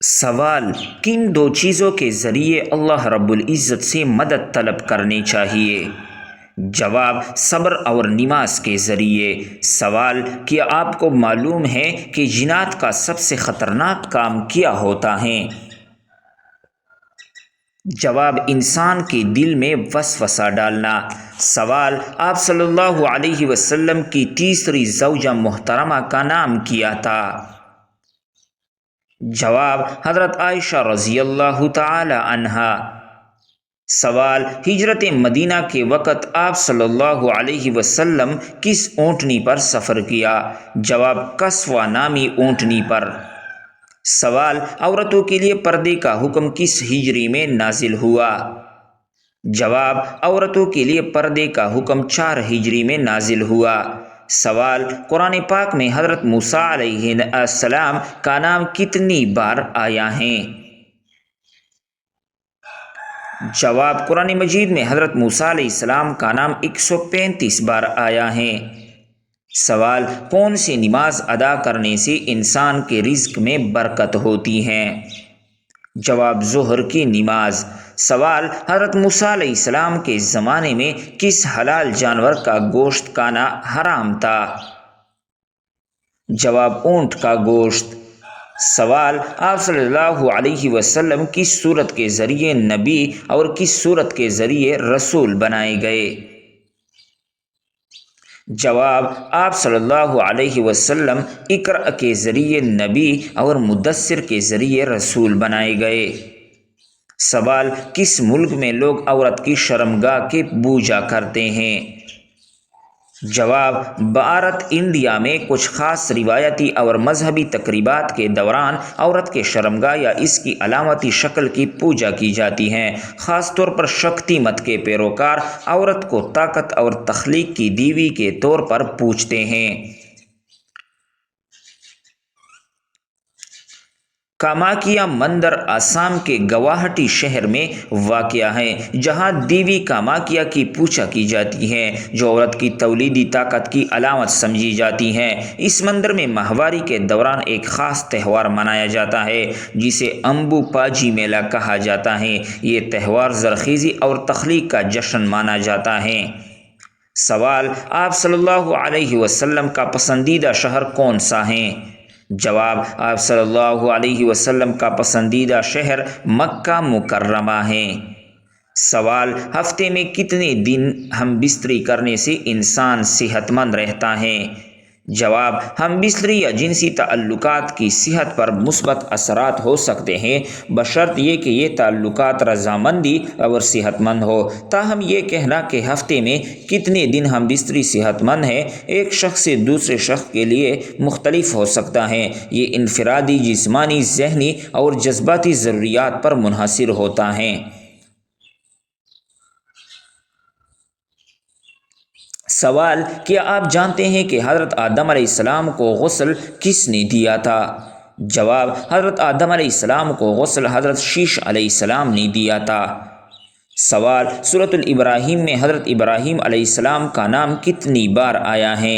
سوال: کن دو چیزوں کے ذریعے اللہ رب العزت سے مدد طلب کرنی چاہیے؟ جواب: صبر اور نماز کے ذریعے۔ سوال: کیا آپ کو معلوم ہے کہ جنات کا سب سے خطرناک کام کیا ہوتا ہے؟ جواب: انسان کے دل میں وسوسہ ڈالنا۔ سوال: آپ صلی اللہ علیہ وسلم کی تیسری زوجہ محترمہ کا نام کیا تھا؟ جواب: حضرت عائشہ رضی اللہ تعالی عنہا۔ سوال: ہجرت مدینہ کے وقت آپ صلی اللہ علیہ وسلم کس اونٹنی پر سفر کیا؟ جواب: قصوہ نامی اونٹنی پر۔ سوال: عورتوں کے لیے پردے کا حکم کس ہجری میں نازل ہوا؟ جواب: عورتوں کے لیے پردے کا حکم 4 ہجری میں نازل ہوا۔ سوال: قرآن پاک میں حضرت موسیٰ علیہ السلام کا نام کتنی بار آیا ہے؟ جواب: قرآن مجید میں حضرت موسیٰ علیہ السلام کا نام 135 بار آیا ہے۔ سوال: کون سی نماز ادا کرنے سے انسان کے رزق میں برکت ہوتی ہے؟ جواب: ظہر کی نماز۔ سوال: حضرت موسیٰ علیہ السلام کے زمانے میں کس حلال جانور کا گوشت کھانا حرام تھا؟ جواب: اونٹ کا گوشت۔ سوال: آپ صلی اللہ علیہ وسلم کس صورت کے ذریعے نبی اور کس صورت کے ذریعے رسول بنائے گئے؟ جواب: آپ صلی اللہ علیہ وسلم اقرأ کے ذریعے نبی اور مدثر کے ذریعے رسول بنائے گئے۔ سوال: کس ملک میں لوگ عورت کی شرمگاہ کی پوجا کرتے ہیں؟ جواب: بھارت انڈیا میں کچھ خاص روایتی اور مذہبی تقریبات کے دوران عورت کے شرمگاہ یا اس کی علامتی شکل کی پوجا کی جاتی ہے۔ خاص طور پر شکتی مت کے پیروکار عورت کو طاقت اور تخلیق کی دیوی کے طور پر پوجتے ہیں۔ کاماکیا مندر آسام کے گوہاٹی شہر میں واقع ہے، جہاں دیوی کاماکیا کی پوجا کی جاتی ہے، جو عورت کی تولیدی طاقت کی علامت سمجھی جاتی ہے۔ اس مندر میں ماہواری کے دوران ایک خاص تہوار منایا جاتا ہے جسے امبو پاجی میلہ کہا جاتا ہے۔ یہ تہوار زرخیزی اور تخلیق کا جشن مانا جاتا ہے۔ سوال: آپ صلی اللہ علیہ وسلم کا پسندیدہ شہر کون سا ہے؟ جواب: آپ صلی اللہ علیہ وسلم کا پسندیدہ شہر مکہ مکرمہ ہے۔ سوال: ہفتے میں کتنے دن ہم بستری کرنے سے انسان صحت مند رہتا ہے؟ جواب: ہم بستری یا جنسی تعلقات کی صحت پر مثبت اثرات ہو سکتے ہیں، بشرط یہ کہ یہ تعلقات رضامندی اور صحت مند ہو۔ تاہم یہ کہنا کہ ہفتے میں کتنے دن ہم بستری صحت مند ہیں ایک شخص سے دوسرے شخص کے لیے مختلف ہو سکتا ہے۔ یہ انفرادی جسمانی، ذہنی اور جذباتی ضروریات پر منحصر ہوتا ہے۔ سوال: کیا آپ جانتے ہیں کہ حضرت آدم علیہ السلام کو غسل کس نے دیا تھا؟ جواب: حضرت آدم علیہ السلام کو غسل حضرت شیش علیہ السلام نے دیا تھا۔ سوال: سورۃ الابراہیم میں حضرت ابراہیم علیہ السلام کا نام کتنی بار آیا ہے؟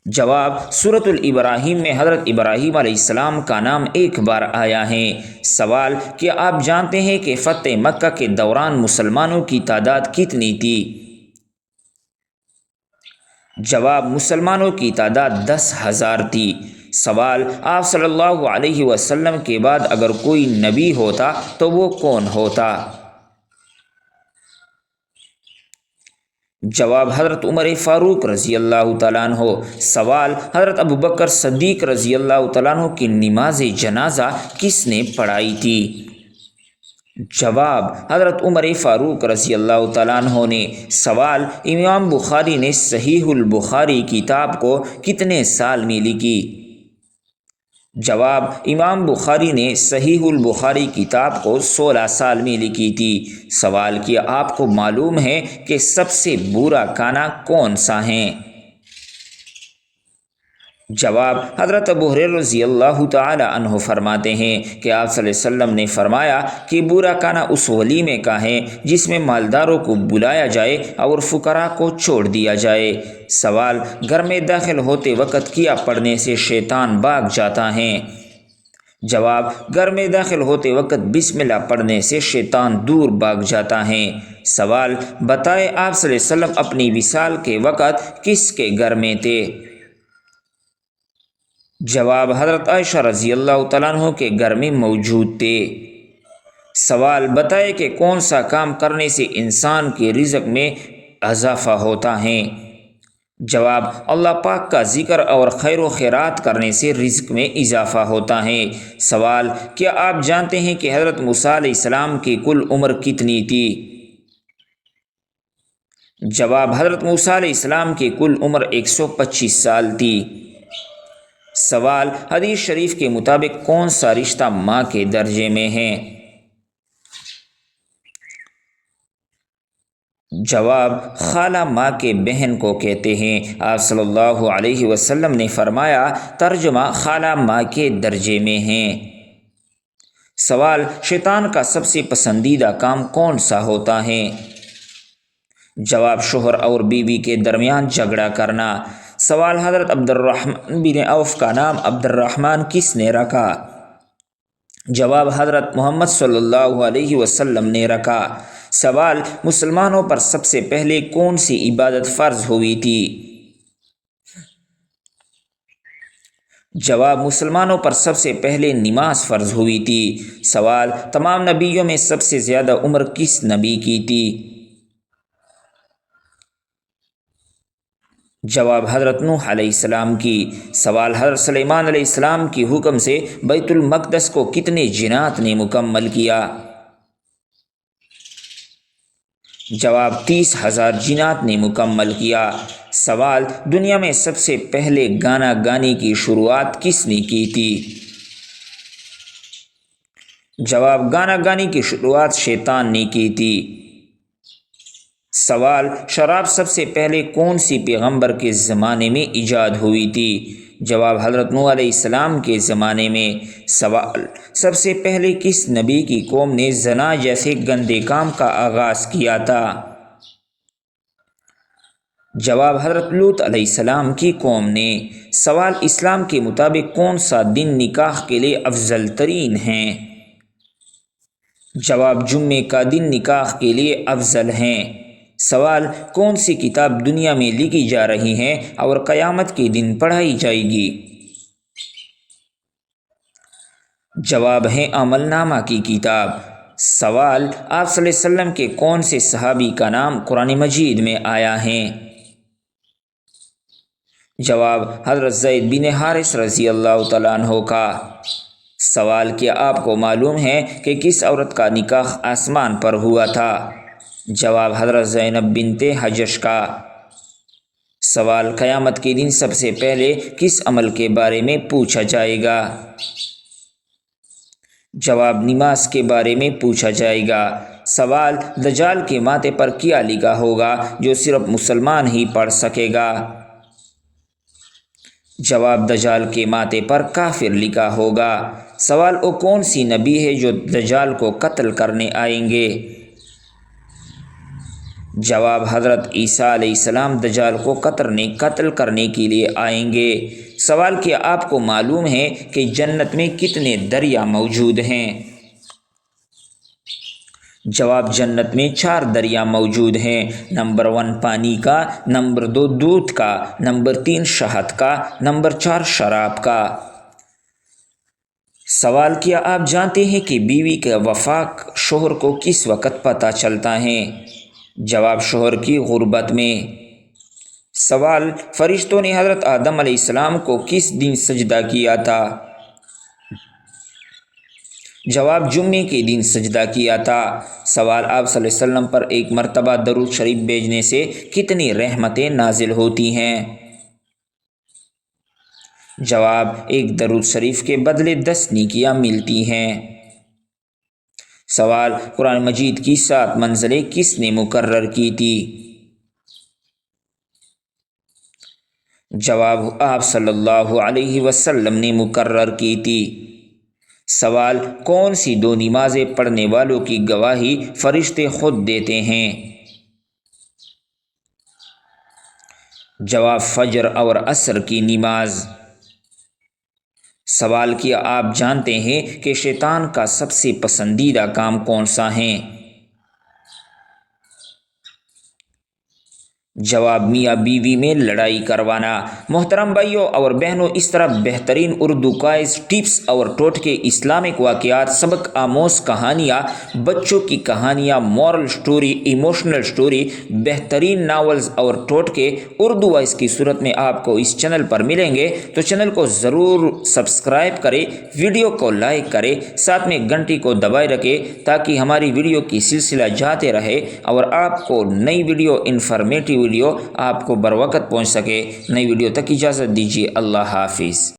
جواب: سورۃ الابراہیم میں حضرت ابراہیم علیہ السلام کا نام 1 بار آیا ہے۔ سوال: کیا آپ جانتے ہیں کہ فتح مکہ کے دوران مسلمانوں کی تعداد کتنی تھی؟ جواب: مسلمانوں کی تعداد 10,000 تھی۔ سوال: آپ صلی اللہ علیہ وسلم کے بعد اگر کوئی نبی ہوتا تو وہ کون ہوتا؟ جواب: حضرت عمر فاروق رضی اللہ تعالیٰ عنہ۔ سوال: حضرت ابوبکر صدیق رضی اللہ تعالیٰ عنہ کی نماز جنازہ کس نے پڑھائی تھی؟ جواب: حضرت عمر فاروق رضی اللہ تعالیٰ عنہ نے۔ سوال: امام بخاری نے صحیح البخاری کتاب کو کتنے سال میں لکھی؟ جواب: امام بخاری نے صحیح البخاری کتاب کو 16 سال میں لکھی تھی۔ سوال: کیا آپ کو معلوم ہے کہ سب سے برا کھانا کون سا ہے؟ جواب: حضرت ابو ہریرہ رضی اللہ تعالی عنہ فرماتے ہیں کہ آپ صلی اللہ علیہ وسلم نے فرمایا کہ برا کھانا اس ولیمے کا ہے جس میں مالداروں کو بلایا جائے اور فقراء کو چھوڑ دیا جائے۔ سوال: گھر میں داخل ہوتے وقت کیا پڑھنے سے شیطان بھاگ جاتا ہے؟ جواب: گھر میں داخل ہوتے وقت بسم اللہ پڑھنے سے شیطان دور بھاگ جاتا ہے۔ سوال: بتائے آپ صلی اللہ علیہ وسلم اپنی وصال کے وقت کس کے گھر میں تھے؟ جواب: حضرت عائشہ رضی اللہ تعالیٰ عنہ کے گھر میں موجود تھے۔ سوال: بتائے کہ کون سا کام کرنے سے انسان کے رزق میں اضافہ ہوتا ہے؟ جواب: اللہ پاک کا ذکر اور خیر و خیرات کرنے سے رزق میں اضافہ ہوتا ہے۔ سوال: کیا آپ جانتے ہیں کہ حضرت موسیٰ علیہ السلام کی کل عمر کتنی تھی؟ جواب: حضرت موسیٰ علیہ السلام کی کل عمر 125 سال تھی۔ سوال: حدیث شریف کے مطابق کون سا رشتہ ماں کے درجے میں ہے؟ جواب: خالہ ماں کے بہن کو کہتے ہیں۔ آپ صلی اللہ علیہ وسلم نے فرمایا: ترجمہ: خالہ ماں کے درجے میں ہیں۔ سوال: شیطان کا سب سے پسندیدہ کام کون سا ہوتا ہے؟ جواب: شوہر اور بیوی کے درمیان جھگڑا کرنا۔ سوال: حضرت عبد الرحمن بن عوف کا نام عبد الرحمن کس نے رکھا؟ جواب: حضرت محمد صلی اللہ علیہ وسلم نے رکھا۔ سوال: مسلمانوں پر سب سے پہلے کون سی عبادت فرض ہوئی تھی؟ جواب: مسلمانوں پر سب سے پہلے نماز فرض ہوئی تھی۔ سوال: تمام نبیوں میں سب سے زیادہ عمر کس نبی کی تھی؟ جواب: حضرت نوح علیہ السلام کی۔ سوال: حضرت سلیمان علیہ السلام کی حکم سے بیت المقدس کو کتنے جنات نے مکمل کیا؟ جواب: 30,000 جنات نے مکمل کیا۔ سوال: دنیا میں سب سے پہلے گانا گانے کی شروعات کس نے کی تھی؟ جواب: گانا گانے کی شروعات شیطان نے کی تھی۔ سوال: شراب سب سے پہلے کون سی پیغمبر کے زمانے میں ایجاد ہوئی تھی؟ جواب: حضرت نوح علیہ السلام کے زمانے میں۔ سوال: سب سے پہلے کس نبی کی قوم نے زنا جیسے گندے کام کا آغاز کیا تھا؟ جواب: حضرت لوط علیہ السلام کی قوم نے۔ سوال: اسلام کے مطابق کون سا دن نکاح کے لیے افضل ترین ہے؟ جواب: جمعے کا دن نکاح کے لیے افضل ہیں۔ سوال: کون سی کتاب دنیا میں لکھی جا رہی ہے اور قیامت کے دن پڑھائی جائے گی؟ جواب ہے عمل نامہ کی کتاب۔ سوال: آپ صلی اللہ علیہ وسلم کے کون سے صحابی کا نام قرآن مجید میں آیا ہے؟ جواب: حضرت زید بن حارث رضی اللہ تعالیٰ عنہ کا۔ سوال: کیا آپ کو معلوم ہے کہ کس عورت کا نکاح آسمان پر ہوا تھا؟ جواب: حضرت زینب بنت حجش کا۔ سوال: قیامت کے دن سب سے پہلے کس عمل کے بارے میں پوچھا جائے گا؟ جواب: نماز کے بارے میں پوچھا جائے گا۔ سوال: دجال کے ماتھے پر کیا لکھا ہوگا جو صرف مسلمان ہی پڑھ سکے گا؟ جواب: دجال کے ماتھے پر کافر لکھا ہوگا۔ سوال: وہ کون سی نبی ہے جو دجال کو قتل کرنے آئیں گے؟ جواب: حضرت عیسیٰ علیہ السلام دجال کو قتل کرنے کے لیے آئیں گے۔ سوال: کیا آپ کو معلوم ہے کہ جنت میں کتنے دریا موجود ہیں؟ جواب: جنت میں 4 دریا موجود ہیں۔ نمبر 1 پانی کا، نمبر 2 دودھ کا، نمبر 3 شہد کا، نمبر 4 شراب کا۔ سوال: کیا آپ جانتے ہیں کہ بیوی کا وفات شوہر کو کس وقت پتہ چلتا ہے؟ جواب: شوہر کی غربت میں۔ سوال: فرشتوں نے حضرت آدم علیہ السلام کو کس دن سجدہ کیا تھا؟ جواب: جمعے کے دن سجدہ کیا تھا۔ سوال: آپ صلی اللہ علیہ وسلم پر ایک مرتبہ درود شریف بھیجنے سے کتنی رحمتیں نازل ہوتی ہیں؟ جواب: ایک درود شریف کے بدلے 10 نیکیاں ملتی ہیں۔ سوال: قرآن مجید کی 7 منزلیں کس نے مقرر کی تھی؟ جواب آپ صلی اللہ علیہ وسلم نے مقرر کی تھی۔ سوال، کون سی دو نمازیں پڑھنے والوں کی گواہی فرشتے خود دیتے ہیں؟ جواب، فجر اور عصر کی نماز۔ سوال کیا، آپ جانتے ہیں کہ شیطان کا سب سے پسندیدہ کام کون سا ہے؟ جواب، میاں بیوی میں لڑائی کروانا۔ محترم بھائیوں اور بہنوں، اس طرح بہترین اردو کوئز، ٹپس اور ٹوٹکے، اسلامک واقعات، سبق آموز کہانیاں، بچوں کی کہانیاں، مورل سٹوری، ایموشنل سٹوری، بہترین ناولز اور ٹوٹکے اردو وائس کی صورت میں آپ کو اس چینل پر ملیں گے، تو چینل کو ضرور سبسکرائب کریں، ویڈیو کو لائک کریں، ساتھ میں گھنٹی کو دبائے رکھیں تاکہ ہماری ویڈیو کی سلسلہ جاتے رہے اور آپ کو نئی ویڈیو، انفارمیٹیو ویڈیو آپ کو بر وقت پہنچ سکے۔ نئی ویڈیو تک اجازت دیجیے، اللہ حافظ۔